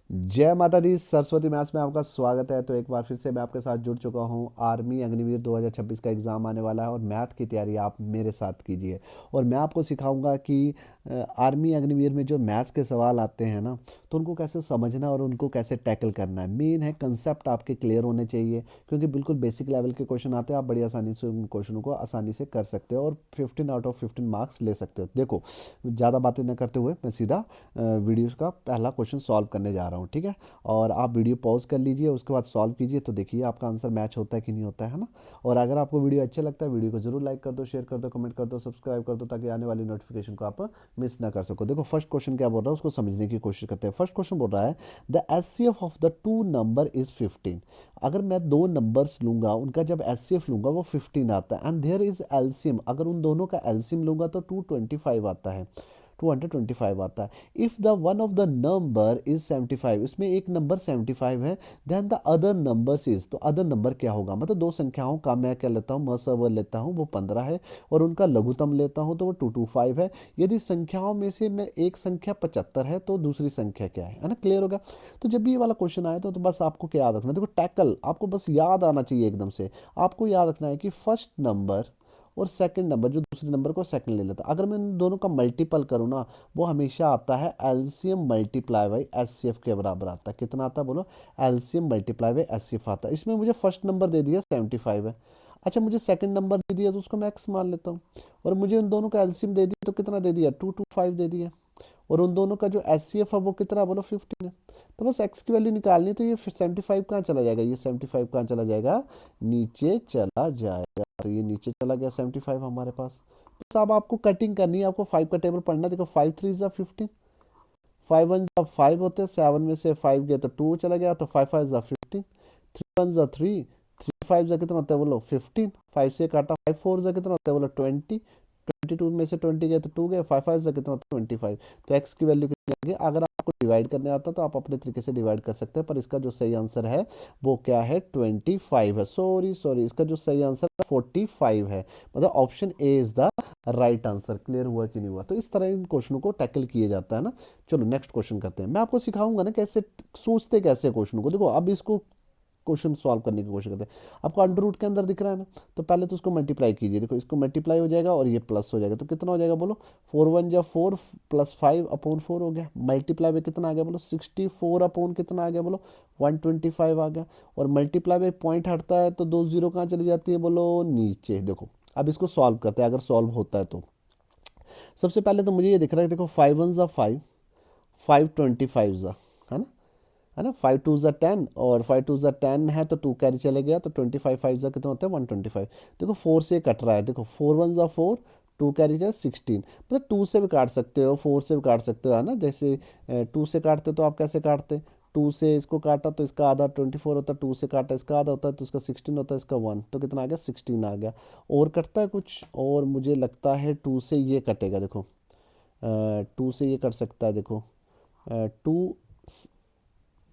जय माता दी। सरस्वती मैथ्स में आपका स्वागत है। तो एक बार फिर से मैं आपके साथ जुड़ चुका हूँ। आर्मी अग्निवीर 2026 का एग्ज़ाम आने वाला है और मैथ की तैयारी आप मेरे साथ कीजिए। और मैं आपको सिखाऊंगा कि आर्मी अग्निवीर में जो मैथ्स के सवाल आते हैं ना, तो उनको कैसे समझना और उनको कैसे टैकल करना है। मेन है कंसेप्ट आपके क्लियर होने चाहिए, क्योंकि बिल्कुल बेसिक लेवल के क्वेश्चन आते हैं। आप बड़ी आसानी से उन क्वेश्चनों को आसानी से कर सकते हो और 15 आउट ऑफ 15 मार्क्स ले सकते हो। देखो, ज़्यादा बातें न करते हुए मैं सीधा वीडियो का पहला क्वेश्चन सॉल्व करने जा रहा हूँ, ठीक है। और आप वीडियो पॉज कर लीजिए, उसके बाद सॉल्व कीजिए, तो देखिए आपका आंसर मैच होता है कि नहीं होता है ना। और अगर आपको वीडियो अच्छा लगता है, वीडियो को जरूर लाइक कर दो, शेयर कर दो, कमेंट कर दो, सब्सक्राइब कर दो, ताकि आने वाली नोटिफिकेशन को आप मिस ना कर सको। देखो फर्स्ट क्वेश्चन क्या बोल रहा है, उसको समझने की कोशिश करते हैं। फर्स्ट क्वेश्चन बोल रहा है the HCF of the two number is 15। अगर मैं दो नंबर्स लूंगा, उनका जब एचसीएफ लूंगा वो 15 आता है। एंड देयर इज एलसीएम, अगर उन दोनों का एलसीएम लूंगा तो 225 आता है, 225 आता है। If the one of the number is 75, इसमें एक नंबर 75 है, then the other number is, तो अदर नंबर क्या होगा, मतलब दो संख्याओं का मैं क्या लेता हूँ, मसवर लेता हूँ, वो 15 है, और उनका लघुत्तम लेता हूँ तो वो 225 है। यदि संख्याओं में से मैं एक संख्या 75 है, तो दूसरी संख्या क्या है ना। क्लियर होगा। तो जब भी ये वाला क्वेश्चन आए तो बस आपको क्या याद रखना है, देखो टैकल आपको बस याद आना चाहिए एकदम से। आपको याद रखना है कि फर्स्ट नंबर और सेकंड नंबर, जो दूसरे नंबर को सेकंड ले लेता, अगर मैं इन दोनों का मल्टीपल करूँ ना, वो हमेशा आता है एलसीएम मल्टीप्लाई बाई एचसीएफ के बराबर आता है। कितना आता है बोलो, एलसीएम मल्टीप्लाई बाई एचसीएफ आता है। इसमें मुझे फर्स्ट नंबर दे दिया 75 है, अच्छा मुझे सेकंड नंबर दे दिया तो उसको मैं एक्स मान लेता हूँ। और मुझे उन दोनों का एलसीएम दे दिया तो कितना दे दिया, 225 दे दिया। और उन दोनों का जो एचसीएफ है वो कितना बोलो, 15 है। तो बस एक्स की वैल्यू निकालनी है, तो ये 75 कहाँ चला जाएगा, ये 75 कहाँ चला जाएगा, नीचे चला जाएगा। तो ये नीचे चला गया 75 हमारे पास। बस अब आपको कटिंग करनी है, आपको 5 का टेबल पढ़ना है। देखो 5 3 जा 15, 5 1 जा 5 होते हैं, 7 में से 5 गया तो 2 चला गया, तो 5 5 जा 15, 3 1 जा 3, 3 5 जा कितना होता है बोलो 15, 5 से काटा, 5 4 जा कितना होता है बोलो 20, 22 में से 20 गए तो 2 गए, 5 5 से कितना होता है 25। तो एक्स की वैल्यू कितनी आ गई। अगर आपको डिवाइड करने आता तो आप अपने तरीके से डिवाइड कर सकते हैं, पर इसका जो सही आंसर है वो क्या है, 25 है। सॉरी सॉरी, इसका जो सही आंसर है 45 है, मतलब option A is the right answer. Clear हुआ कि नहीं हुआ। तो इस तरह इन क्वेश्चनों को टैकल किया जाता है ना। चलो नेक्स्ट क्वेश्चन करते हैं। मैं आपको सिखाऊंगा ना कैसे सोचते, कैसे क्वेश्चन को। देखो अब इसको क्वेश्चन सॉल्व करने की कोशिश करते हैं। आपको अंडर रूट के अंदर दिख रहा है ना, तो पहले तो उसको मल्टीप्लाई कीजिए। देखो इसको मल्टीप्लाई हो जाएगा और ये प्लस हो जाएगा, तो कितना हो जाएगा बोलो, 4 1 जा 4 प्लस 5 अपॉन 4 हो गया। मल्टीप्लाई में कितना आ गया बोलो, 64 अपॉन कितना आ गया बोलो, 125 आ गया। और मल्टीप्लाई में पॉइंट हटता है तो दो जीरो कहाँ चली जाती है बोलो, नीचे। देखो अब इसको सॉल्व करते हैं, अगर सॉल्व होता है तो सबसे पहले तो मुझे ये दिख रहा है, देखो 5 1 जा 5, 525 जा, है ना, है ना। 5 2 ज़ा 10, और 5 2 ज़ा 10 है तो 2 कैरी चले गया, तो 25 5 ज़ा कितना होता है 125। देखो 4 से कट रहा है, देखो 4 1 ज़ा 4, 2 कैरी गया 16, मतलब 2 से भी काट सकते हो, 4 से भी काट सकते हो, है ना। जैसे 2 से काटते तो आप कैसे काटते, 2 से इसको काटा तो इसका आधा 24 होता है, 2 से काटा इसका आधा होता है तो इसका 16 होता है, इसका 1 तो कितना आ गया 16 आ गया। और कटता है कुछ, और मुझे लगता है 2 से ये कटेगा, देखो 2 से ये कट सकता है, देखो 2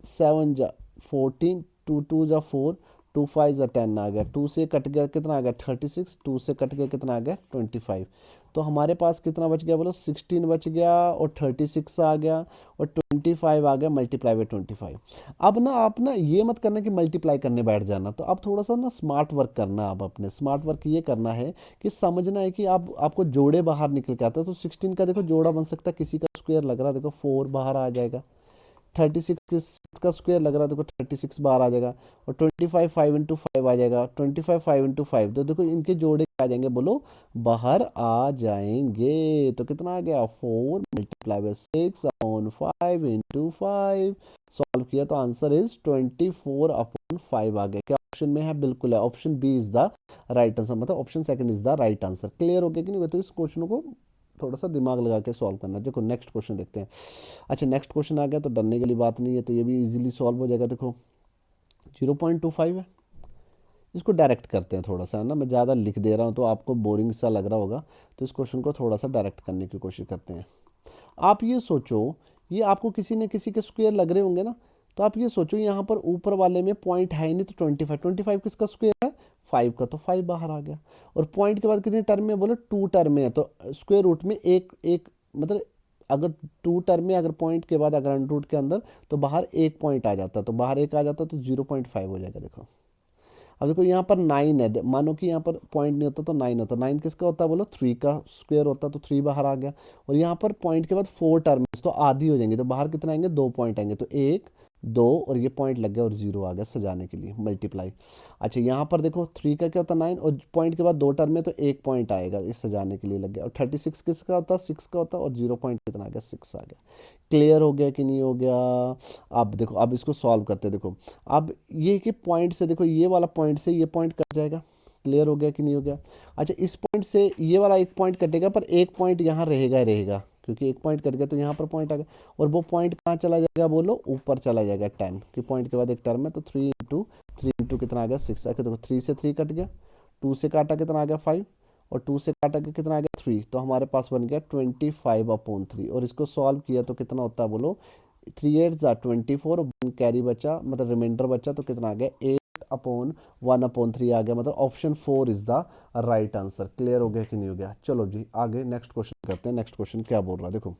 7 जा 14, 2 2 जा 4, 2 5 जा 10 आ गया। 2 से कट गया कितना आ गया 36, 2 से कट गया कितना आ गया 25। तो हमारे पास कितना बच गया बोलो, 16 बच गया, और 36 आ गया, और 25 आ गया मल्टीप्लाई बाई 25। अब ना आप ना ये मत करना कि मल्टीप्लाई करने बैठ जाना, तो आप थोड़ा सा ना स्मार्ट वर्क करना। आप अपने स्मार्ट वर्क ये करना है कि समझना है कि आप आपको जोड़े बाहर निकल के आते हो, तो 16 का देखो जोड़ा बन सकता है, किसी का स्क्वायर लग रहा है, देखो 4 बाहर आ जाएगा। 36 का स्क्वायर लग रहा है, देखो 36 बार आ जाएगा। और 25 5 इंटू 5 आ जाएगा, 25 5 इंटू 5, तो देखो इनके जोड़े क्या आ जाएंगे बोलो, बाहर आ जाएंगे। तो कितना आ गया, 4 multiply by 6 upon 5 into 5। Solve किया तो आंसर इज 24 अपॉन 5 आ गया। क्या ऑप्शन में है, बिल्कुल है, option B is the right answer, मतलब option second is the right answer. Clear हो गया कि नहीं हुआ। तो इस क्वेश्चन को थोड़ा सा दिमाग लगा के सॉल्व करना है। देखो नेक्स्ट क्वेश्चन देखते हैं। अच्छा नेक्स्ट क्वेश्चन आ गया तो डरने के लिए बात नहीं है, तो ये भी इजीली सॉल्व हो जाएगा। देखो 0.25 है, इसको डायरेक्ट करते हैं थोड़ा सा, है ना। मैं ज़्यादा लिख दे रहा हूँ तो आपको बोरिंग सा लग रहा होगा, तो इस क्वेश्चन को थोड़ा सा डायरेक्ट करने की कोशिश करते हैं। आप ये सोचो, ये आपको किसी न किसी के स्क्वायर लग रहे होंगे ना, तो आप ये सोचो यहाँ पर ऊपर वाले में पॉइंट है ही नहीं, तो 25 किसका स्क्वायर है, 5 का, तो 5 बाहर आ गया। और पॉइंट के बाद कितने टर्म में बोले, 2 टर्म में है, तो स्क्वायर रूट में एक एक मतलब अगर टू टर्म में अगर पॉइंट के बाद अगर अंडर रूट के अंदर तो बाहर एक पॉइंट आ जाता, तो बाहर एक आ जाता तो 0.5 हो जाएगा। देखो अब देखो यहाँ पर 9 है, मानो कि यहाँ पर पॉइंट नहीं होता तो 9 होता, 9 किसका होता है बोलो, 3 का स्क्वायर होता, तो 3 बाहर आ गया। और यहाँ पर पॉइंट के बाद 4 टर्म्स तो आधी हो जाएंगे, तो बाहर कितना आएंगे, 2 पॉइंट आएंगे, तो 1 2 और ये पॉइंट लग गया और 0 आ गया सजाने के लिए, मल्टीप्लाई। अच्छा यहाँ पर देखो 3 का क्या होता है 9 और पॉइंट के बाद 2 टर्म में तो एक पॉइंट आएगा, इस सजाने के लिए लग गया। और 36 किसका होता है, 6 का होता है, और 0 पॉइंट कितना आ गया, 6 आ गया। क्लियर हो गया कि नहीं हो गया। अब देखो अब इसको सॉल्व करते हैं। देखो अब ये कि पॉइंट से देखो, ये वाला पॉइंट से ये पॉइंट कट जाएगा। क्लियर हो गया कि नहीं हो गया। अच्छा इस पॉइंट से ये वाला एक पॉइंट कटेगा, पर एक पॉइंट यहाँ रहेगा ही रहेगा, क्योंकि एक पॉइंट कट गया तो यहाँ पर पॉइंट आ गया। और वो पॉइंट कहाँ चला जाएगा बोलो, ऊपर चला जाएगा 10, कि पॉइंट के बाद एक टर्म है, तो 3 इंटू कितना आ गया 6 आके। देखो 3 से 3 कट गया, 2 से काटा कितना आ गया 5, और 2 से काटा के कितना आ गया 3, तो हमारे पास बन गया 25/3। और इसको सॉल्व किया तो कितना होता है बोलो, 3 8 24, 1 कैरी बचा मतलब रिमाइंडर बचा, तो कितना आ गया 8/1/3 आ गया, मतलब option 4 is the right answer. Clear हो गया कि नहीं हो गया। चलो जी आगे नेक्स्ट क्वेश्चन करते हैं। नेक्स्ट क्वेश्चन क्या बोल रहा है देखो,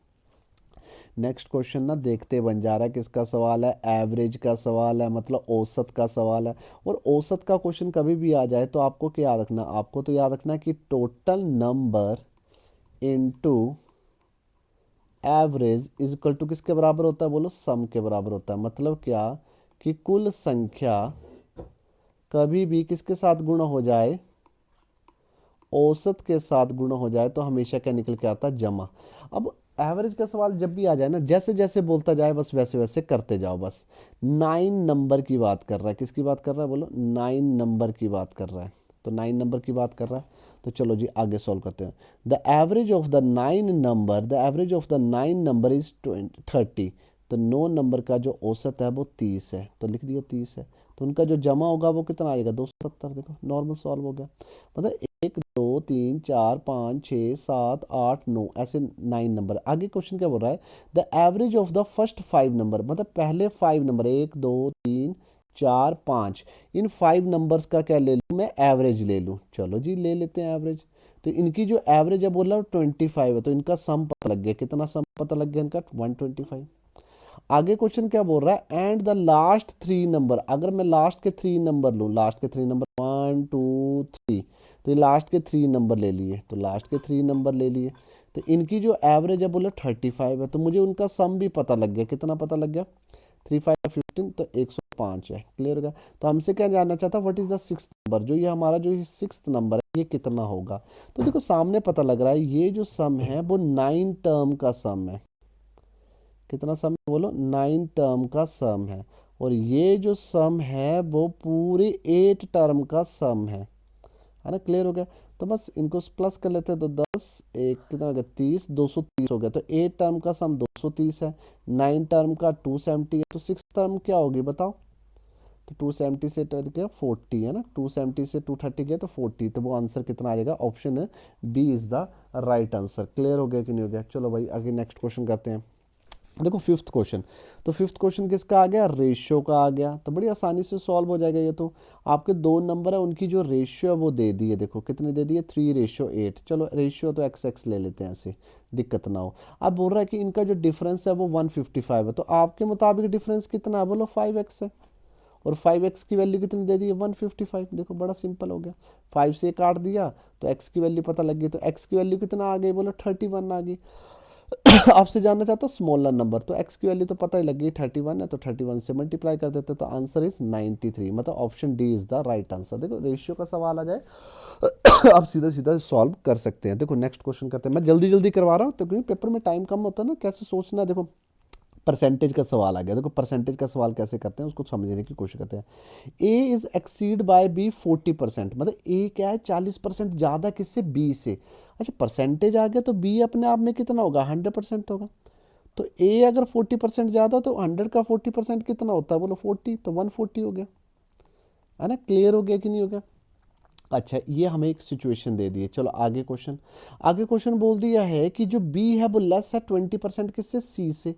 नेक्स्ट क्वेश्चन ना देखते बन जा रहा है, किसका सवाल है, एवरेज का सवाल है, मतलब औसत का सवाल है। और औसत का क्वेश्चन कभी भी आ जाए तो आपको क्या याद रखना, आपको तो याद रखना कि total number into average is equal to किसके बराबर होता है बोलो, सम के बराबर होता है। मतलब क्या कि कुल संख्या कभी भी किसके साथ गुणा हो जाए, औसत के साथ गुणा हो जाए, तो हमेशा क्या निकल के आता है, जमा। अब एवरेज का सवाल जब भी आ जाए ना, जैसे जैसे बोलता जाए बस वैसे वैसे करते जाओ बस। 9 नंबर की बात कर रहा है, किसकी बात कर रहा है बोलो, 9 नंबर की बात कर रहा है, तो 9 नंबर की बात कर रहा है। तो चलो जी आगे सॉल्व करते हैं। The average of the 9 number, the average of the 9 number is 30। तो 9 नंबर का जो औसत है वो 30 है, तो लिख दिया 30 है। तो उनका जो जमा होगा वो कितना आएगा, 270। देखो नॉर्मल सॉल्व हो गया। मतलब 1 2 3 4 5 6 7 8 9 ऐसे 9 नंबर। आगे क्वेश्चन क्या बोल रहा है, the average of the first 5 number, मतलब पहले 5 नंबर, 1 2 3 4 5, इन 5 नंबर्स का क्या ले लूँ मैं, एवरेज ले लूँ। चलो जी ले लेते हैं एवरेज। तो इनकी जो एवरेज है बोला 25 है, तो इनका सम पता लग गया, कितना सम पता लग गया इनका, 125। आगे क्वेश्चन क्या बोल रहा है, एंड द लास्ट 3 नंबर, अगर मैं लास्ट के 3 नंबर लूँ, लास्ट के 3 नंबर 1 2 3, तो ये लास्ट के 3 नंबर ले लिए, तो लास्ट के 3 नंबर ले लिए, तो इनकी जो एवरेज है बोले 35 है, तो मुझे उनका सम भी पता लग गया, कितना पता लग गया, 3 5 15, तो 105 है। क्लियर हो गया। तो हमसे क्या जानना चाहता, what is the six number, जो ये हमारा जो सिक्स नंबर है ये कितना होगा। तो देखो सामने पता लग रहा है, ये जो सम है वो 9 टर्म का सम है। कितना सम है बोलो, 9 टर्म का सम है। और ये जो सम है वो पूरे 8 टर्म का सम है ना। क्लियर हो गया। तो बस इनको प्लस कर लेते हैं, तो 10 एक कितना हो गया 30, 230 हो गया। तो 8 टर्म का सम 230 है, 9 टर्म का 270 है, तो सिक्स टर्म क्या होगी बताओ। तो 270 से टर्म क्या 40 है ना, 270 से 230 गया तो 40, तो वो आंसर कितना आ जाएगा, option B is the right answer. Clear हो गया कि नहीं हो गया। चलो भाई आगे नेक्स्ट क्वेश्चन करते हैं। देखो फिफ्थ क्वेश्चन, तो फिफ्थ क्वेश्चन किसका आ गया, रेशियो का आ गया, तो बड़ी आसानी से सॉल्व हो जाएगा ये तो। आपके 2 नंबर है, उनकी जो रेशियो है वो दे दी है, देखो कितने दे दिए, 3:8। चलो रेशियो तो एक्स एक्स ले लेते हैं ऐसे, दिक्कत ना हो। अब बोल रहा है कि इनका जो डिफरेंस है वो 155 है, तो आपके मुताबिक डिफरेंस कितना है बोलो, 5x है। और 5x की वैल्यू कितनी दे दी है, 155। देखो बड़ा सिंपल हो गया, 5 से काट दिया तो x की वैल्यू पता लग गई, तो x की वैल्यू कितना आ गई बोलो, 31 आ गई। आपसे जानना चाहता हूँ स्मॉलर नंबर, तो x की वैल्यू तो पता ही लग गई 31 है, तो 31 से मल्टीप्लाई कर देते, तो आंसर इज 93, मतलब option D is the right answer. देखो रेशियो का सवाल आ जाए आप सीधा सीधा सॉल्व कर सकते हैं। देखो नेक्स्ट क्वेश्चन करते हैं, मैं जल्दी जल्दी करवा रहा हूँ तो क्योंकि पेपर में टाइम कम होता है ना, कैसे सोचना है। देखो परसेंटेज का सवाल आ गया, देखो परसेंटेज का सवाल कैसे करते हैं उसको समझने की कोशिश करते हैं। ए इज एक्सीड बाय बी 40%, मतलब ए क्या है 40% ज़्यादा किससे, बी से। अच्छा परसेंटेज आ गया तो बी अपने आप में कितना होगा, 100% होगा। तो ए अगर 40% ज़्यादा तो 100 का 40% कितना होता है बोलो, 40, तो 140 हो गया, है ना। क्लियर हो गया कि नहीं हो गया। अच्छा ये हमें एक सिचुएशन दे दी है, चलो आगे क्वेश्चन। आगे क्वेश्चन बोल दिया है कि जो बी है वो लेस है 20% किससे, सी से।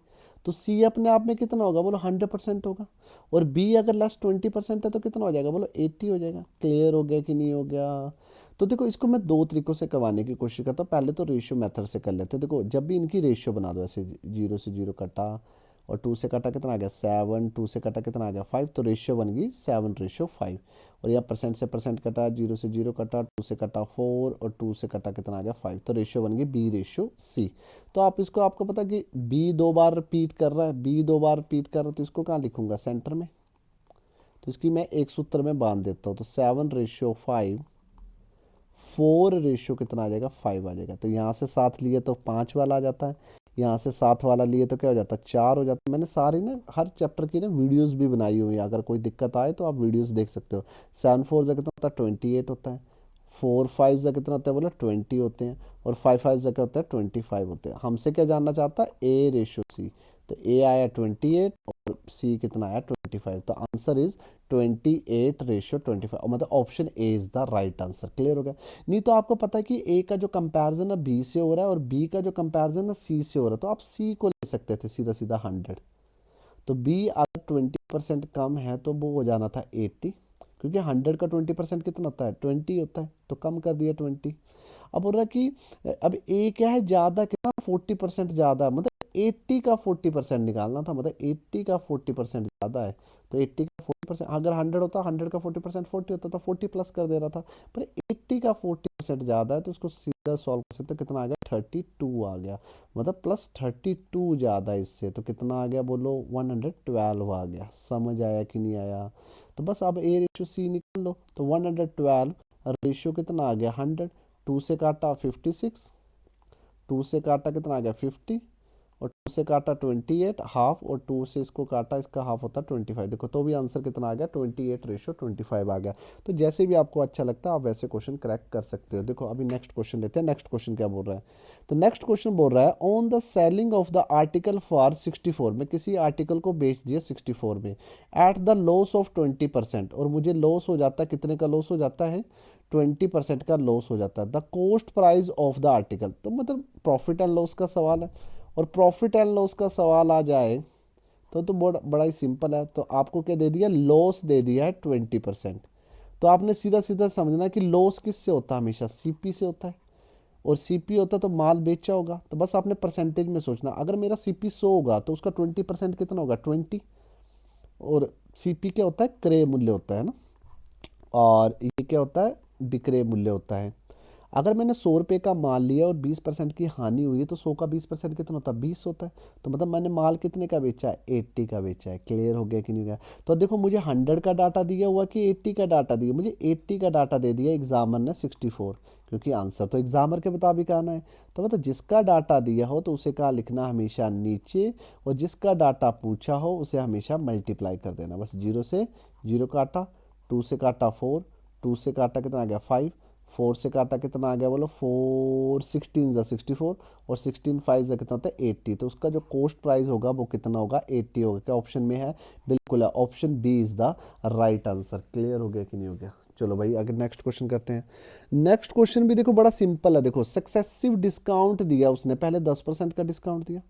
तो सी अपने आप में कितना होगा बोलो, 100% होगा। और बी अगर लेस 20% है तो कितना हो जाएगा बोलो, 80 हो जाएगा। क्लियर हो गया कि नहीं हो गया। तो देखो इसको मैं दो तरीकों से करवाने की कोशिश करता हूँ। पहले तो रेशियो मेथड से कर लेते हैं। देखो जब भी इनकी रेशियो बना दो ऐसे, जीरो से जीरो कटा और टू से कटा कितना आ गया 7, टू से कटा कितना आ गया 5, तो रेशियो बन गई 7:5। और यहाँ परसेंट से परसेंट कटा, जीरो से जीरो कटा, टू से कटा 4 और टू से कटा कितना आ गया 5, तो रेशियो बन गई B/C। तो आप इसको, आपको पता कि B दो बार रिपीट कर रहा है, B दो बार रिपीट कर रहा है, तो इसको कहाँ लिखूंगा, सेंटर में। तो इसकी मैं एक सूत्र में बांध देता हूँ, तो 7/5, 4 कितना आ जाएगा 5 आ जाएगा। तो यहाँ से 7 लिए तो 5 वाला आ जाता है, यहाँ से 7 वाला लिए तो क्या हो जाता है 4 हो जाता है। मैंने सारी ना हर चैप्टर की ना वीडियोस भी बनाई हुई है, अगर कोई दिक्कत आए तो आप वीडियोस देख सकते हो। 7 4 जा कितना होता है 28 होता है, 4 5 जा कितना होता है बोला 20 होते हैं, और 5 5 जा क्या होता है 25 होते हैं। हमसे क्या जानना चाहता है A/C। तो A आया 28 और C कितना आया 25। तो आंसर इज 28/25, मतलब option A is the right answer. Clear हो गया। नहीं तो आपको पता है कि ए का जो कंपैरिजन है बी से हो रहा है और बी का जो कंपैरिजन है सी से हो रहा है, तो आप सी को ले सकते थे सीधा सीधा 100। तो बी अगर 20% कम है तो वो हो जाना था 80, क्योंकि 100 का 20% कितना होता है 20 होता है, तो कम कर दिया 20। अब बोल रहा है कि अब ए क्या है ज़्यादा, कितना 40% ज़्यादा, मतलब 80 का 40% निकालना था, मतलब 80 का 40% ज़्यादा है। तो 80 का 40%, अगर 100 होता 100 का 40% 40 होता, तो 40 प्लस कर दे रहा था। पर 80 का 40% ज़्यादा है, तो उसको सीधा सॉल्व कर सकते, तो कितना आ गया 32 आ गया, मतलब +32 ज़्यादा इससे, तो कितना आ गया बोलो 112 आ गया। समझ आया कि नहीं आया। तो बस अब A/C निकाल लो, तो 112 रेशियो कितना आ गया 100, टू से काटा 56, टू से काटा कितना आ गया 50, और टू से काटा 28 हाफ, और टू से इसको काटा, इसका हाफ होता है 25। देखो तो भी आंसर कितना आ गया 28/25 आ गया। तो जैसे भी आपको अच्छा लगता है आप वैसे क्वेश्चन क्रैक कर सकते हो। देखो अभी नेक्स्ट क्वेश्चन लेते हैं। नेक्स्ट क्वेश्चन क्या बोल रहा है, तो नेक्स्ट क्वेश्चन बोल रहा है on the selling of the article for 64, में किसी आर्टिकल को बेच दिया 64 में, एट द लॉस ऑफ 20%, और मुझे लॉस हो जाता है, कितने का लॉस हो जाता है 20% का लॉस हो जाता है। The cost price of the article, तो मतलब प्रॉफिट एंड लॉस का सवाल है, और प्रॉफिट एंड लॉस का सवाल आ जाए तो बड़ा ही सिंपल है। तो आपको क्या दे दिया, लॉस दे दिया है 20%। तो आपने सीधा सीधा समझना कि लॉस किससे होता है, हमेशा सीपी से होता है, और सीपी होता तो माल बेचा होगा। तो बस आपने परसेंटेज में सोचना, अगर मेरा सीपी 100 होगा तो उसका 20% कितना होगा 20, और सीपी क्या होता है क्रय मूल्य होता है ना, और ये क्या होता है विक्रय मूल्य होता है। अगर मैंने 100 रुपये का माल लिया और 20% की हानि हुई है, तो 100 का 20% कितना होता है 20 होता है। तो मतलब मैंने माल कितने का बेचा है 80 का बेचा है। क्लियर हो गया कि नहीं हो गया। तो देखो मुझे 100 का डाटा दिया हुआ कि 80 का डाटा दिया, मुझे 80 का डाटा दे दिया एग्जामर ने 64, क्योंकि आंसर तो एग्जामर के मुताबिक आना है। तो मतलब जिसका डाटा दिया हो तो उसे कहाँ लिखना हमेशा नीचे, और जिसका डाटा पूछा हो उसे हमेशा मल्टीप्लाई कर देना। बस जीरो से जीरो काटा, टू से काटा 4, टू से काटा कितना आ गया 5, 4 से काटा कितना आ गया बोलो 4, 16 जा 64, और 16 5 जा कितना होता है 80। तो उसका जो कॉस्ट प्राइस होगा वो कितना होगा 80 होगा। क्या ऑप्शन में है, बिल्कुल है, option B is the right answer. Clear हो गया कि नहीं हो गया। चलो भाई आगे नेक्स्ट क्वेश्चन करते हैं। नेक्स्ट क्वेश्चन भी देखो बड़ा सिंपल है। देखो सक्सेसिव डिस्काउंट दिया उसने, पहले 10% का डिस्काउंट दिया,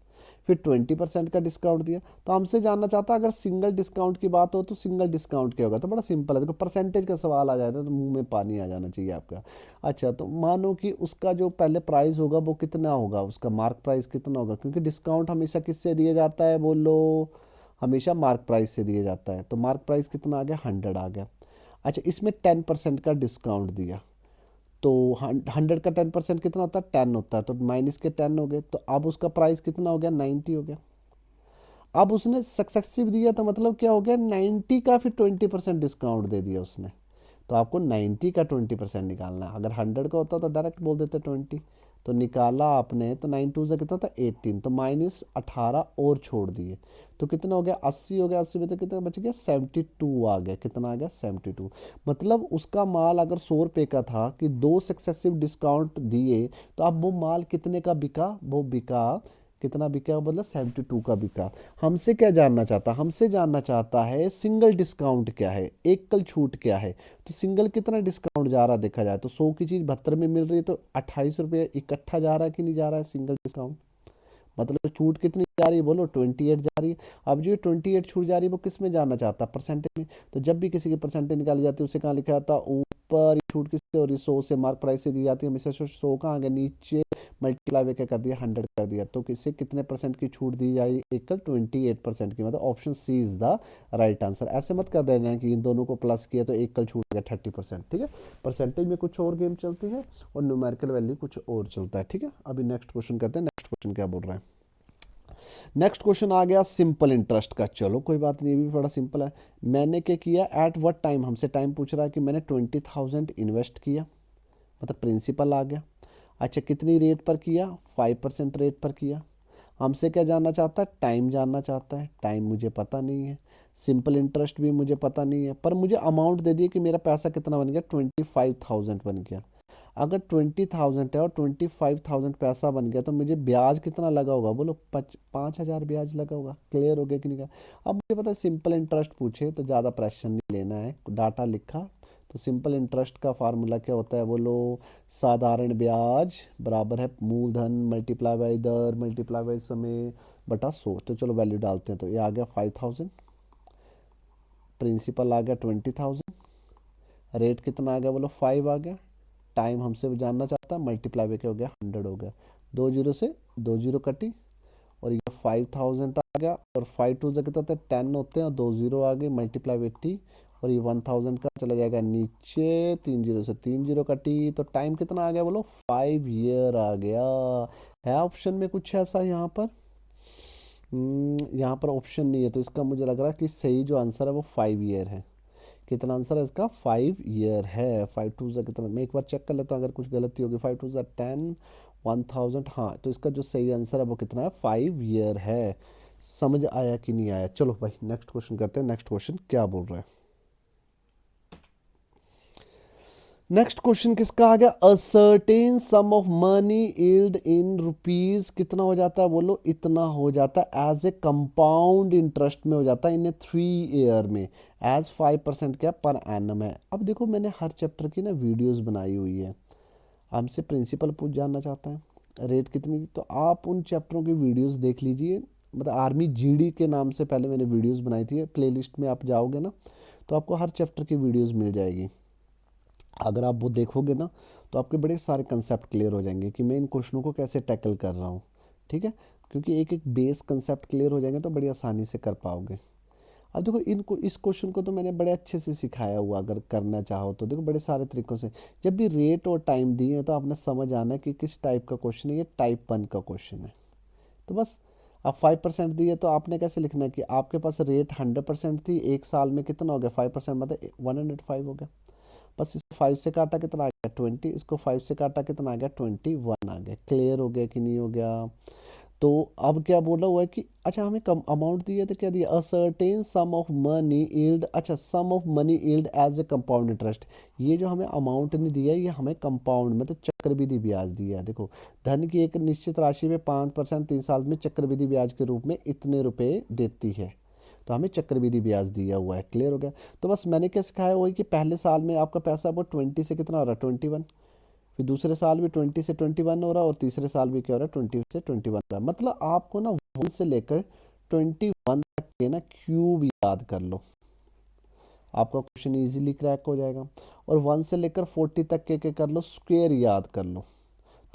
फिर 20% का डिस्काउंट दिया। तो हमसे जानना चाहता है अगर सिंगल डिस्काउंट की बात हो तो सिंगल डिस्काउंट क्या होगा। तो बड़ा सिंपल है, देखो परसेंटेज का सवाल आ जाता है तो मुंह में पानी आ जाना चाहिए आपका। अच्छा तो मानो कि उसका जो पहले प्राइस होगा वो कितना होगा, उसका मार्क प्राइस कितना होगा, क्योंकि डिस्काउंट हमेशा किससे दिया जाता है बोलो, हमेशा मार्क प्राइस से दिया जाता है। तो मार्क प्राइस कितना आ गया 100 आ गया। अच्छा इसमें 10% का डिस्काउंट दिया, तो 100 का 10% कितना होता है 10 होता है, तो माइनस के 10 हो गए, तो अब उसका प्राइस कितना हो गया 90 हो गया। अब उसने सक्सेसिव दिया तो मतलब क्या हो गया 90 का फिर 20% डिस्काउंट दे दिया उसने। तो आपको 90 का 20% निकालना है। अगर 100 का होता तो डायरेक्ट बोल देते 20, तो निकाला आपने तो 9 टू से कितना था 18, तो -18 और छोड़ दिए, तो कितना हो गया 80 हो गया। 80 में तो कितना बच गया 72 आ गया। कितना आ गया 72। मतलब उसका माल अगर 100 रुपये का था कि दो सक्सेसिव डिस्काउंट दिए, तो अब वो माल कितने का बिका, वो बिका कितना बिका, मतलब 72 का बिका। हमसे क्या जानना चाहता, हमसे जानना चाहता है सिंगल डिस्काउंट क्या है, एकल छूट क्या है। तो सिंगल कितना डिस्काउंट जा रहा देखा जाए तो 100 की चीज़ 72 में मिल रही है, तो 28 रुपये इकट्ठा जा रहा है कि नहीं जा रहा है सिंगल डिस्काउंट। मतलब छूट कितनी जा रही है बोलो 28 जा रही है। अब जो 28 छूट जा रही है वो किस में जाना चाहता है परसेंटेज में। तो जब भी किसी की परसेंटेज निकाली जाती है उसे कहाँ लिखा जाता है ऊपर, छूट किससे हो रही है, 100 से, मार्क प्राइस से दी जाती है हमेशा। 100 कहाँ आ गया नीचे, मल्टीप्लाई में क्या कर दिया, 100 कर दिया, तो किससे कितने परसेंट की छूट दी जाएगी, एकल 28% की, मतलब option C is the right answer. ऐसे मत कर देना कि इन दोनों को प्लस किया तो एकल छूट गया 30%, ठीक है। परसेंटेज में कुछ और गेम चलती है और न्यूमेरिकल वैल्यू कुछ और चलता है, ठीक है। अभी नेक्स्ट क्वेश्चन करते हैं। नेक्स्ट क्वेश्चन क्या बोल रहा है। नेक्स्ट क्वेश्चन आ गया सिंपल इंटरेस्ट का। चलो कोई बात नहीं, ये भी बड़ा सिंपल है। मैंने क्या किया, एट व्हाट टाइम, हमसे टाइम पूछ रहा है कि मैंने 20,000 इन्वेस्ट किया, मतलब प्रिंसिपल आ गया। अच्छा कितनी रेट पर किया, 5% रेट पर किया। हमसे क्या जानना चाहता है, टाइम जानना चाहता है। टाइम मुझे पता नहीं है, सिंपल इंटरेस्ट भी मुझे पता नहीं है, पर मुझे अमाउंट दे दिए कि मेरा पैसा कितना बन गया, 25,000 बन गया। अगर 20,000 है और 25,000 पैसा बन गया तो मुझे ब्याज कितना लगा होगा, बोलो 5,000 ब्याज लगा होगा। क्लियर हो गया कि नहीं गया। अब मुझे पता है सिंपल इंटरेस्ट पूछे तो ज़्यादा प्रेशर नहीं लेना है, डाटा लिखा। तो सिंपल इंटरेस्ट का फार्मूला क्या होता है, बोलो साधारण ब्याज बराबर है मूलधन मल्टीप्लाई बाई दर मल्टीप्लाई बाई समय बटा 100। तो चलो वैल्यू डालते हैं, तो ये आ गया 5,000, प्रिंसिपल आ गया 20,000, रेट कितना आ गया, बोलो 5 आ गया। टाइम हमसे भी जानना चाहता है, मल्टीप्लाई पे क्या हो गया, 100 हो गया। 2 जीरो से 2 जीरो कटी और ये 5,000 आ गया, और 5 टू से कितना होता है, 10 होते हैं, और 2 जीरो आ गए, मल्टीप्लाई 80, और ये 1,000 का चला जाएगा नीचे। 3 जीरो से 3 जीरो कटी, तो टाइम कितना आ गया, बोलो 5 ईयर आ गया। है ऑप्शन में कुछ ऐसा यहाँ पर, यहाँ पर ऑप्शन नहीं है, तो इसका मुझे लग रहा है कि सही जो आंसर है वो 5 ईयर है। कितना आंसर है इसका, 5 ईयर है। 5 टू ज़ा कितना, मैं एक बार चेक कर लेता हूँ अगर कुछ गलती होगी। 5 टू ज़ा 10, 1,000, हाँ, तो इसका जो सही आंसर है वो कितना है, 5 ईयर है। समझ आया कि नहीं आया। चलो भाई नेक्स्ट क्वेश्चन करते हैं। नेक्स्ट क्वेश्चन क्या बोल रहा है। नेक्स्ट क्वेश्चन किसका आ गया, अ certain sum of money yield in rupees कितना हो जाता है, बोलो इतना हो जाता है, एज ए कंपाउंड इंटरेस्ट में हो जाता है इन ए 3 ईयर में, एज 5% क्या पर एनम है। अब देखो मैंने हर चैप्टर की ना वीडियोस बनाई हुई है। हमसे प्रिंसिपल पूछ जानना चाहता है, रेट कितनी थी, तो आप उन चैप्टरों की वीडियोस देख लीजिए। मतलब आर्मी जीडी के नाम से पहले मैंने वीडियोस बनाई थी, प्लेलिस्ट में आप जाओगे ना तो आपको हर चैप्टर की वीडियोस मिल जाएगी। अगर आप वो देखोगे ना तो आपके बड़े सारे कंसेप्ट क्लियर हो जाएंगे कि मैं इन क्वेश्चनों को कैसे टैकल कर रहा हूँ, ठीक है। क्योंकि एक एक बेस कंसेप्ट क्लियर हो जाएंगे तो बड़ी आसानी से कर पाओगे। अब देखो इनको, इस क्वेश्चन को तो मैंने बड़े अच्छे से सिखाया हुआ, अगर करना चाहो तो देखो बड़े सारे तरीक़ों से। जब भी रेट और टाइम दिए तो आपने समझ आना है कि किस टाइप का क्वेश्चन है, ये टाइप 1 का क्वेश्चन है। तो बस आप 5% दिए तो आपने कैसे लिखना है कि आपके पास रेट 100% थी, एक साल में कितना हो गया 5%, मतलब 105 हो गया। बस इसको 5 से काटा कितना आ गया 20, इसको 5 से काटा कितना आ गया 21 आ गया। क्लियर हो गया कि नहीं हो गया। तो अब क्या बोला हुआ है कि अच्छा हमें कम अमाउंट दिया तो क्या दिया, a certain sum of money yield, अच्छा sum of money yield as a compound interest. ये जो हमें अमाउंट नहीं दिया, ये हमें कंपाउंड में तो चक्रवृद्धि ब्याज दिया है। देखो धन की एक निश्चित राशि में 5% 3 साल में चक्रवृद्धि ब्याज के रूप में इतने रुपए देती है, तो हमें चक्रवृद्धि ब्याज दिया हुआ है। क्लियर हो गया। तो बस मैंने क्या सिखाया वही कि पहले साल में आपका पैसा वो 20 से कितना हो रहा है 21, फिर दूसरे साल भी 20 से 21 हो रहा है, और तीसरे साल भी क्या हो रहा है 20 से 21 हो रहा है। मतलब आपको ना 1 से लेकर 21 तक के ना क्यूब याद कर लो, आपका क्वेश्चन इजीली क्रैक हो जाएगा। और 1 से लेकर 40 तक के कर लो, स्क्वायर याद कर लो।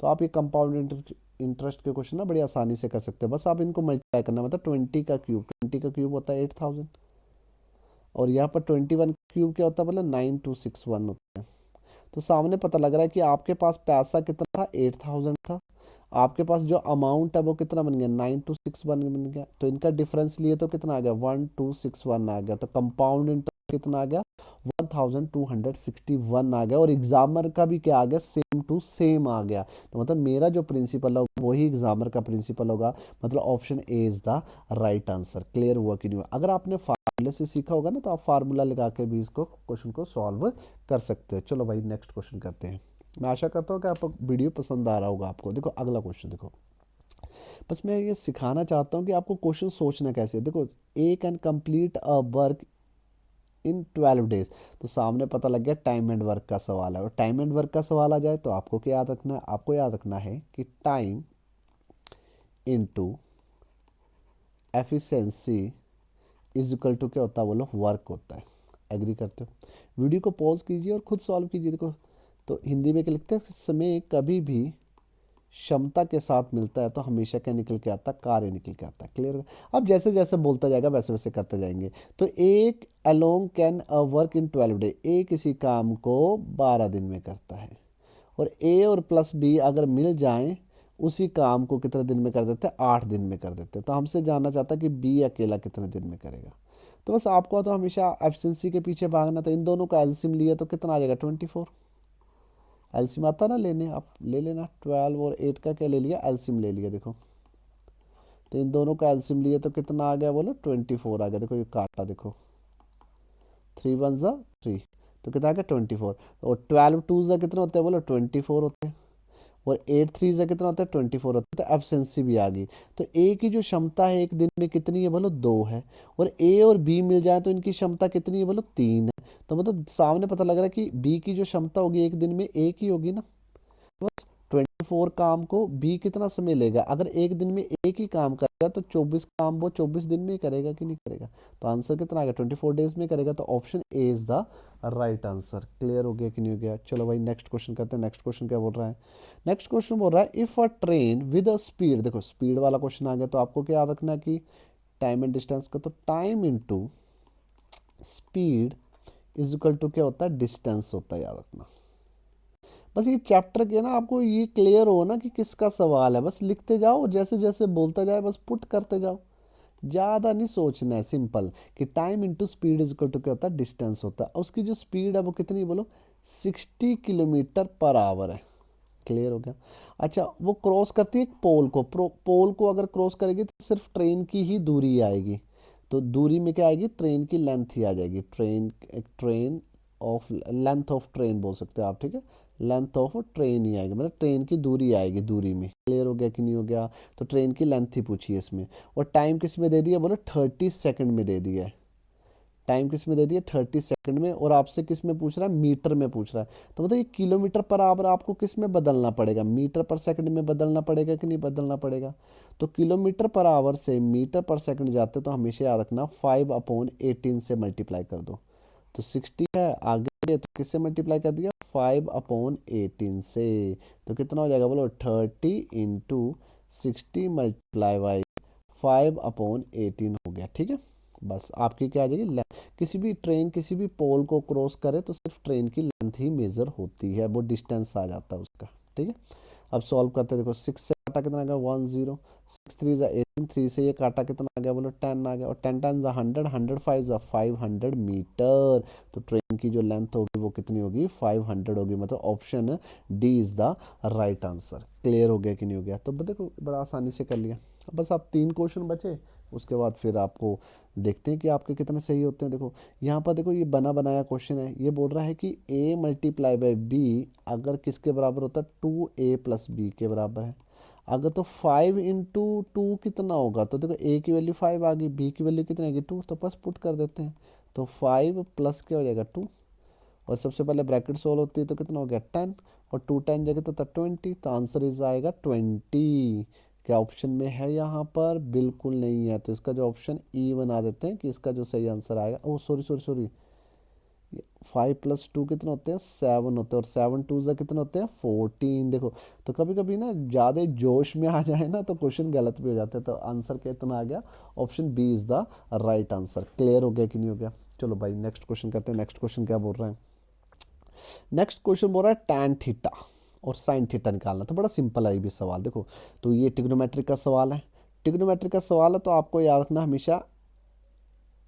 तो आप ये कंपाउंड इंटरेस्ट के क्वेश्चन ना बड़ी आसानी से कर सकते हैं। बस आप इनको मल्टीप्लाई करना, मतलब 20 का क्यूब होता है 8,000, और यहाँ पर 21 क्यूब क्या होता है, मतलब 9261 होता है। तो सामने पता लग रहा है कि आपके पास पैसा कितना था, 8,000 था। आपके पास जो अमाउंट है वो कितना बन गया, 9261 बन गया। तो इनका डिफरेंस लिए तो कितना आ गया, 1261 आ गया। तो कंपाउंड इंटरेस्ट कितना आ गया, 1261 आ गया। और एग्जामर का भी क्या आ गया, सेम टू सेम आ गया। तो मतलब मेरा जो प्रिंसिपल होगा वही एग्जामर का प्रिंसिपल होगा, मतलब option A is the right answer. Clear हुआ कि नहीं हुआ। अगर आपने फार्मूले से सीखा होगा ना तो आप फार्मूला लगा के भी इसको क्वेश्चन को सॉल्व कर सकते हो। चलो भाई नेक्स्ट क्वेश्चन करते हैं। मैं आशा करता हूँ कि आपको वीडियो पसंद आ रहा होगा। आपको देखो अगला क्वेश्चन देखो, बस मैं ये सिखाना चाहता हूँ कि आपको क्वेश्चन सोचना कैसे है। देखो A can complete a work in 12 days, तो सामने पता लग गया टाइम एंड वर्क का सवाल है। और टाइम एंड वर्क का सवाल आ जाए तो आपको क्या याद रखना है, आपको याद रखना है कि time into efficiency is equal to क्या होता है, बोलो वर्क होता है। एग्री करते हो? वीडियो को पॉज कीजिए और खुद सॉल्व कीजिए। देखो तो हिंदी में क्या लिखते हैं, समय कभी भी क्षमता के साथ मिलता है तो हमेशा क्या निकल के आता है, कार्य निकल के आता है। क्लियर? अब जैसे जैसे बोलता जाएगा वैसे वैसे करते जाएंगे। तो एक along can work in 12 day, A किसी काम को 12 दिन में करता है। और ए और प्लस बी अगर मिल जाएं उसी काम को कितने दिन में कर देते हैं, 8 दिन में कर देते हैं। तो हमसे जानना चाहता है कि बी अकेला कितने दिन में करेगा। तो बस आपको तो हमेशा एफिशिएंसी के पीछे भागना। तो इन दोनों का एलसीएम लिया तो कितना आ जाएगा, 24। एलसीएम आता ना लेने, आप ले लेना। 12 और 8 का क्या ले लिया, एलसीएम ले लिया। देखो तो इन दोनों का एलसीएम लिए तो कितना आ गया, बोलो 24 आ गया। देखो ये काटा, देखो 3 वन ज़ा 3, तो कितना आ गया 24। और 12 टू ज़ा कितना होता है, बोलो 24 होते हैं। और 8 थ्री ज़ा कितना होता है, 24 होता है। तो एब्सेंसी भी आ गई। तो ए की जो क्षमता है एक दिन में कितनी है, बोलो 2 है। और ए और बी मिल जाए तो इनकी क्षमता कितनी है, बोलो 3 है। तो मतलब सामने पता लग रहा है कि बी की जो क्षमता होगी एक दिन में ए की होगी ना। बस 24 काम को बी कितना समय लेगा, अगर एक दिन में एक ही काम करेगा तो 24 काम वो 24 दिन में ही करेगा कि नहीं करेगा। तो आंसर कितना आ गया, 24 डेज में करेगा। तो option A is the right answer. Clear हो गया कि नहीं हो गया? चलो भाई नेक्स्ट क्वेश्चन करते हैं। नेक्स्ट क्वेश्चन क्या बोल रहा है? नेक्स्ट क्वेश्चन बोल रहा है if a train with a speed, देखो स्पीड वाला क्वेश्चन आ गया। तो आपको क्या याद रखना है कि टाइम एंड डिस्टेंस का, तो time into speed is equal to क्या होता है, डिस्टेंस होता है, याद रखना। बस ये चैप्टर के ना आपको ये क्लियर हो ना कि किसका सवाल है, बस लिखते जाओ और जैसे जैसे बोलता जाए बस पुट करते जाओ। ज़्यादा नहीं सोचना है, सिंपल कि time into speed is equal to क्या होता है, डिस्टेंस होता है। उसकी जो स्पीड है वो कितनी, बोलो 60 किलोमीटर पर आवर है। क्लियर हो गया? अच्छा, वो क्रॉस करती है एक पोल को। पोल को अगर क्रॉस करेगी तो सिर्फ ट्रेन की ही दूरी आएगी। तो दूरी में क्या आएगी, ट्रेन की लेंथ ही आ जाएगी। Train of length of train बोल सकते हो आप, ठीक है। लेंथ ऑफ ट्रेन ही आएगी, मतलब ट्रेन की दूरी आएगी, दूरी में। क्लियर हो गया कि नहीं हो गया? तो ट्रेन की लेंथ ही पूछी है इसमें। और टाइम किस में दे दिया, बोलो 30 सेकंड में दे दिया है। टाइम किस में दे दिया, 30 सेकंड में। और आपसे किस में पूछ रहा है, मीटर में पूछ रहा है। तो मतलब ये किलोमीटर पर आवर आपको किस में बदलना पड़ेगा, मीटर पर सेकंड में बदलना पड़ेगा कि नहीं बदलना पड़ेगा। तो किलोमीटर पर आवर से मीटर पर सेकंड जाते तो हमेशा याद रखना 5/18 से मल्टीप्लाई कर दो। तो 60 है आगे, तो किससे मल्टीप्लाई कर दिया, 5/18 से। तो कितना हो जाएगा, बोलो 30 × 60 मल्टीप्लाई बाई 5/18 हो गया। ठीक है, बस आपकी क्या आ जाएगी, किसी भी ट्रेन किसी भी पोल को क्रॉस करे तो सिर्फ ट्रेन की लेंथ ही मेजर होती है, वो डिस्टेंस आ जाता है उसका। ठीक है, अब सॉल्व करते हैं। देखो 6 से काटा कितना आ गया, 10। 6 3 ज़ा 18, 3 से ये काटा कितना आ गया, बोलो 10 आ गया। और 10 10 ज़ा 100, 100 5 ज़ा 500 मीटर। तो ट्रेन की जो लेंथ होगी वो कितनी होगी, 500 होगी। मतलब option D is the right answer. Clear हो गया कि नहीं हो गया? तो देखो बड़ा आसानी से कर लिया। बस आप 3 क्वेश्चन बचे, उसके बाद फिर आपको देखते हैं कि आपके कितने सही होते हैं। देखो यहाँ पर देखो ये बना बनाया क्वेश्चन है। ये बोल रहा है कि a मल्टीप्लाई बाई बी अगर किसके बराबर होता है, 2a+b के बराबर है। अगर तो 5 × 2 कितना होगा, तो देखो a की वैल्यू 5 आ गई, b की वैल्यू कितनी आएगी 2, तो बस पुट कर देते हैं। तो 5 प्लस क्या हो जाएगा 2, और सबसे पहले ब्रैकेट सोल्व होती है तो कितना हो गया 10, और 2 10 जगह तो 20। तो आंसर इज आएगा 20। क्या ऑप्शन में है यहाँ पर, बिल्कुल नहीं है। तो इसका जो ऑप्शन ई बना देते हैं कि इसका जो सही आंसर आएगा, ओ सॉरी सॉरी सॉरी, 5 + 2 कितने होते हैं, 7 होते हैं। और 7 2 ज़ा कितने होते हैं, 14। देखो तो कभी कभी ना ज़्यादा जोश में आ जाए ना तो क्वेश्चन गलत भी हो जाते हैं। तो आंसर कितना आ गया, option B is the right answer. Clear हो गया कि नहीं हो गया? चलो भाई नेक्स्ट क्वेश्चन करते हैं। नेक्स्ट क्वेश्चन क्या बोल रहे हैं? नेक्स्ट क्वेश्चन बोल रहा है टैन थीटा और साइन थीटा निकालना। तो बड़ा सिंपल है ये भी सवाल। देखो तो ये ट्रिग्नोमेट्रिक का सवाल है। ट्रिग्नोमेट्रिक का सवाल है तो आपको याद रखना हमेशा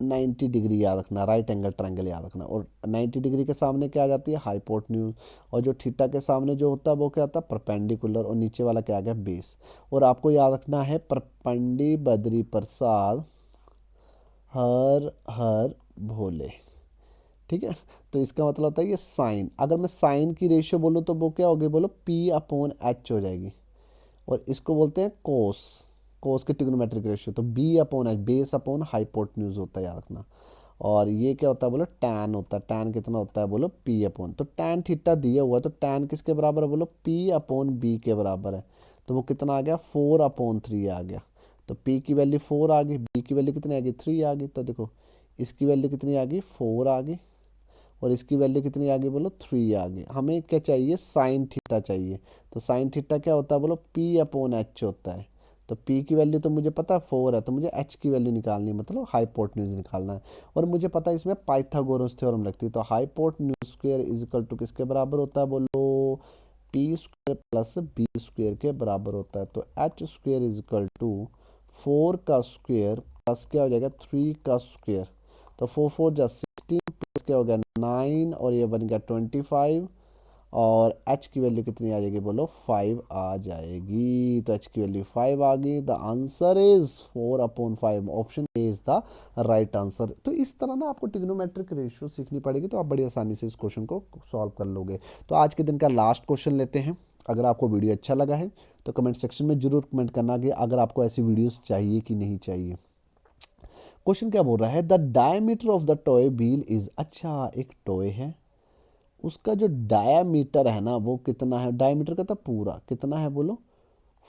90 डिग्री याद रखना, राइट एंगल ट्रायंगल याद रखना। और 90 डिग्री के सामने क्या आ जाती है, हाइपोटेन्यूज। और जो थीटा के सामने जो होता है वो क्या होता है, परपेंडिकुलर। और नीचे वाला क्या आ गया, बेस। और आपको याद रखना है परपेंडी बद्री प्रसाद हर हर भोले। ठीक है, तो इसका मतलब होता है ये साइन। अगर मैं साइन की रेशियो बोलूँ तो वो क्या होगी, बोलो P/H हो जाएगी। और इसको बोलते हैं कोस, कोस की ट्रिग्नोमेट्रिक रेशियो। तो B/H बेस अपॉन हाइपोटेन्यूज होता है, याद रखना। और ये क्या होता है, बोलो टैन होता है। टैन कितना होता है, बोलो P/, तो टैन थीटा दिया हुआ है तो टैन किसके बराबर है, बोलो P/B के बराबर है। तो वो कितना आ गया, 4/3 आ गया। तो P की वैल्यू 4 आ गई, B की वैल्यू कितनी आ गई, 3 आ गई। तो देखो इसकी वैल्यू कितनी आ गई, 4 आ गई। और इसकी वैल्यू कितनी आ गई बोलो 3 आ गई। हमें क्या चाहिए, साइन थीटा चाहिए। तो साइन थीटा क्या होता है बोलो, पी अपॉन एच होता है। तो पी की वैल्यू तो मुझे पता है 4 है, तो मुझे एच की वैल्यू निकालनी है, मतलब हाइपोटेन्यूज निकालना है। और मुझे पता है इसमें पाइथागोरस थ्योरम लगती है। तो hypotenuse square is equal to किसके बराबर होता है बोलो, P square plus B square के बराबर होता है। तो H square is equal to 4 का स्क्वायर प्लस क्या हो जाएगा 3 का स्क्वायर। तो 4 4 जा 16 प्लस क्या हो गया 9 और ये बन गया 25। और h की वैल्यू कितनी आ जाएगी बोलो 5 आ जाएगी। तो h की वैल्यू 5 आ गई। The answer is 4/5। Option A is the right answer. तो इस तरह ना आपको ट्रिग्नोमेट्रिक रेशियो सीखनी पड़ेगी, तो आप बड़ी आसानी से इस क्वेश्चन को सॉल्व कर लोगे। तो आज के दिन का लास्ट क्वेश्चन लेते हैं। अगर आपको वीडियो अच्छा लगा है तो कमेंट सेक्शन में जरूर कमेंट करना कि अगर आपको ऐसी वीडियोस चाहिए कि नहीं चाहिए। क्वेश्चन क्या बोल रहा है, the diameter of the toy wheel is, अच्छा एक टॉय है, उसका जो डायामीटर है ना वो कितना है, डायमीटर का तो पूरा कितना है बोलो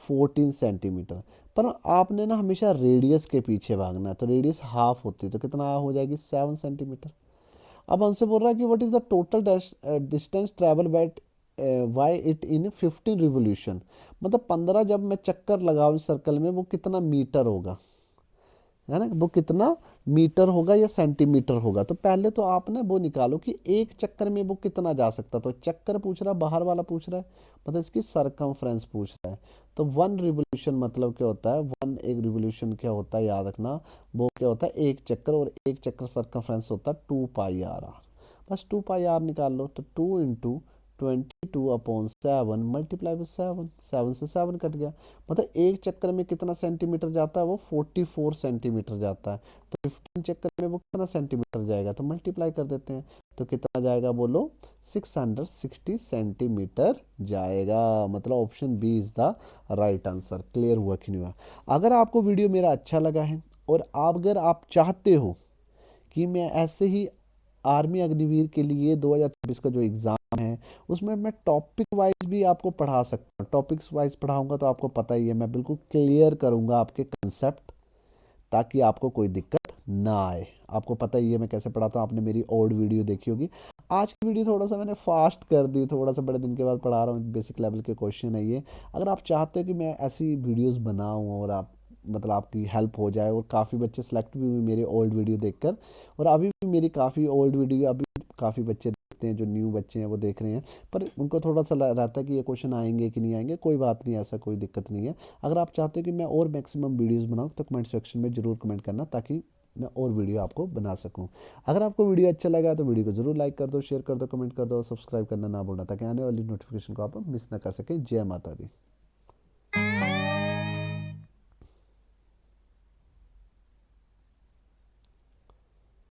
14 सेंटीमीटर। पर आपने ना हमेशा रेडियस के पीछे भागना है, तो रेडियस हाफ होती है तो कितना हो जाएगी 7 सेंटीमीटर। अब हमसे बोल रहा है कि what is the total distance travel by why it in 15 revolution, मतलब 15 जब मैं चक्कर लगाऊं सर्कल में वो कितना मीटर होगा, है ना, वो कितना मीटर होगा या सेंटीमीटर होगा। तो पहले तो आप ना वो निकालो कि एक चक्कर में वो कितना जा सकता। तो चक्कर पूछ रहा है, बाहर वाला पूछ रहा है, मतलब इसकी सरकमफ्रेंस पूछ रहा है। तो वन रिवोल्यूशन मतलब क्या होता है, वन एक रिवोल्यूशन क्या होता है याद रखना, वो क्या होता है एक चक्कर, और एक चक्कर सरकमफ्रेंस होता है 2 पाई आर। बस 2 पाई आर निकाल लो। तो 2 × 22/7 मल्टीप्लाई विद 7, 7 से 7 कट गया। मतलब एक चक्कर में कितना सेंटीमीटर जाता है वो 44 सेंटीमीटर जाता है। तो 15 चक्कर में वो कितना सेंटीमीटर जाएगा, तो मल्टीप्लाई कर देते हैं। तो कितना जाएगा बोलो 660 सेंटीमीटर जाएगा। मतलब option B is the right answer. Clear हुआ कि नहीं हुआ। अगर आपको वीडियो मेरा अच्छा लगा है और अगर आप चाहते हो कि मैं ऐसे ही आर्मी अग्निवीर के लिए 2026 का जो एग्ज़ाम है उसमें मैं टॉपिक वाइज भी आपको पढ़ा सकता हूँ। टॉपिक्स वाइज पढ़ाऊंगा तो आपको पता ही है मैं बिल्कुल क्लियर करूंगा आपके कंसेप्ट, ताकि आपको कोई दिक्कत ना आए। आपको पता ही है मैं कैसे पढ़ाता हूँ, आपने मेरी ओल्ड वीडियो देखी होगी। आज की वीडियो थोड़ा सा मैंने फास्ट कर दी, थोड़ा सा बड़े दिन के बाद पढ़ा रहा हूँ, बेसिक लेवल के क्वेश्चन है ये। अगर आप चाहते हो कि मैं ऐसी वीडियोस बनाऊँ और आप मतलब आपकी हेल्प हो जाए, और काफ़ी बच्चे सेलेक्ट भी हुए मेरे ओल्ड वीडियो देखकर, और अभी भी मेरी काफ़ी ओल्ड वीडियो अभी काफ़ी बच्चे देखते हैं, जो न्यू बच्चे हैं वो देख रहे हैं। पर उनको थोड़ा सा रहता है कि ये क्वेश्चन आएंगे कि नहीं आएंगे। कोई बात नहीं, ऐसा कोई दिक्कत नहीं है। अगर आप चाहते हो कि मैं और मैक्सिमम वीडियोस बनाऊं तो कमेंट सेक्शन में ज़रूर कमेंट करना, ताकि मैं और वीडियो आपको बना सकूं। अगर आपको वीडियो अच्छा लगा तो वीडियो को ज़रूर लाइक कर दो, शेयर कर दो, कमेंट कर दो और सब्सक्राइब करना ना भूलना, ताकि आने वाली नोटिफिकेशन को आप मिस ना कर सकें। जय माता दी।